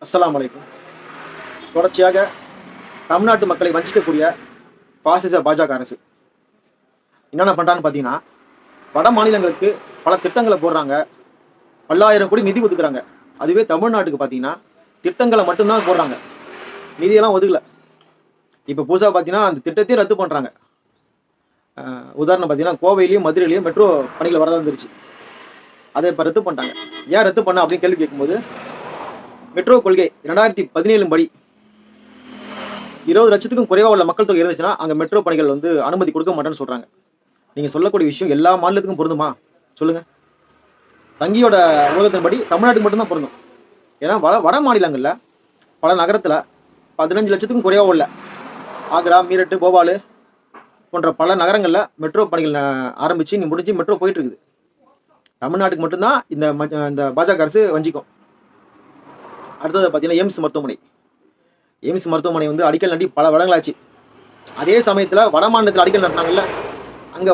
அஸ்ஸலாமு அலைக்கும். தொடர்ச்சியாக தமிழ்நாட்டு மக்களை வஞ்சிக்கக்கூடிய பாசிச பாஜக அரசு என்னென்ன பண்றான்னு பார்த்தீங்கன்னா, வட மாநிலங்களுக்கு பல திட்டங்களை போடுறாங்க. பல்லாயிரம் கோடி நிதி ஒதுக்குறாங்க. அதுவே தமிழ்நாட்டுக்கு பார்த்தீங்கன்னா, திட்டங்களை மட்டும்தான் போடுறாங்க. நிதியெல்லாம் ஒதுக்கல. இப்போ புதுசா பார்த்தீங்கன்னா, அந்த திட்டத்தையும் ரத்து பண்றாங்க. உதாரணம் பார்த்தீங்கன்னா, கோவையிலயும், மதுரையிலயும் மெட்ரோ பணிகள் வரதா இருந்துருச்சு. அதை இப்போ ரத்து பண்ணிட்டாங்க. ஏன் ரத்து பண்ண அப்படின்னு கேள்வி கேட்கும்போது, மெட்ரோ கொள்கை 2017 படி 20 லட்சத்துக்கும் குறைவா உள்ள மக்கள் தொகை இருந்துச்சுன்னா, அங்க மெட்ரோ பணிகள் அனுமதி கொடுக்க மாட்டேன்னு சொல்றாங்க. நீங்க சொல்லக்கூடிய விஷயம் எல்லா மாநிலத்துக்கும் பொருந்துமா? சொல்லுங்க. வங்கியோட உலகத்தின்படி தமிழ்நாட்டுக்கு மட்டும் தான் பொருந்தும். ஏன்னா வட மாநிலங்கள்ல பல நகரத்துல 15 லட்சத்துக்கும் குறைவா உள்ள ஆக்ரா, மீரட், போபால் போன்ற பல நகரங்கள்ல மெட்ரோ பணிகள் ஆரம்பிச்சு முடிஞ்சு மெட்ரோ போயிட்டு இருக்குது. தமிழ்நாட்டுக்கு மட்டும்தான் இந்த பாஜக அரசு வஞ்சிக்கும். அடுத்தது பார்த்தீங்கன்னா எய்ம்ஸ் மருத்துவமனை அடிக்கல் நாட்டி பல வருடங்களாச்சு. அதே சமயத்துல வட மாநிலத்தில் அடிக்கல் நாட்டினாங்கல்ல, அங்க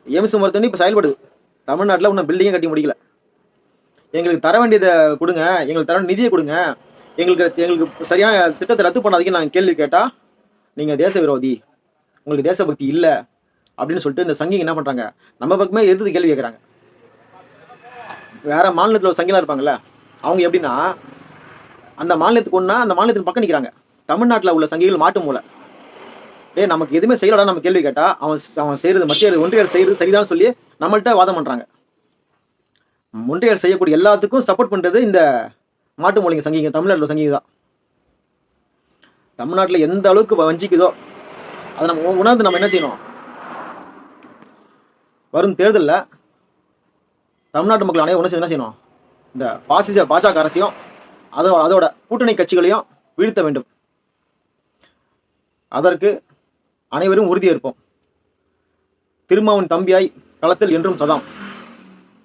எய்ம்ஸ் மருத்துவமனை இப்ப செயல்படுது. தமிழ்நாட்டில் இன்னும் பில்டிங்கே கட்டி முடிக்கல. எங்களுக்கு தர வேண்டியதை கொடுங்க, எங்களுக்கு தர நிதியை கொடுங்க, எங்களுக்கு சரியான திட்டத்தை ரத்து பண்ணாதீங்கன்னு நாங்கள் கேள்வி கேட்டா, நீங்க தேச விரோதி, உங்களுக்கு தேசபக்தி இல்லை அப்படின்னு சொல்லிட்டு இந்த சங்கிங்க என்ன பண்றாங்க, நம்ம பக்கமே எதிர்த்து கேள்வி கேட்கறாங்க. வேற மாநிலத்தில் ஒரு சங்கிலாம் இருப்பாங்கல்ல, அவங்க எப்படின்னா அந்த மாநிலத்துக்கு ஒன்னா அந்த மாநிலத்தின் பக்கம் நிற்கிறாங்க. தமிழ்நாட்டில் உள்ள சங்கிகள் மாட்டும் போல, நமக்கு எதுவுமே செய்யலடா நம்ம கேள்வி கேட்டா அவன் செய்யறது மத்திய ஒன்றிய அரசு செய்யறது சரிதான் சொல்லி நம்மள்ட்ட வாதம் பண்றாங்க. ஒன்றிய அரசு செய்யக்கூடிய எல்லாத்துக்கும் சப்போர்ட் பண்றது இந்த மாட்டு மொழிங்க சங்கிங்க, தமிழ்நாட்டில் சங்கிங்க தான். தமிழ்நாட்டில் எந்த அளவுக்கு வஞ்சிக்குதோ அதை நம்ம உணர்ந்து நம்ம என்ன செய்யணும், வரும் தேர்தலில் தமிழ்நாட்டு மக்கள் அனைவரும் ஒன்று என்ன செய்யணும், இந்த பாசிச பாஜக அரசையும் அதோட கூட்டணி கட்சிகளையும் வீழ்த்த வேண்டும். அதற்கு அனைவரும் உறுதியேற்போம். திருமாவின் தம்பியாய் களத்தில் என்றும் சதாம்.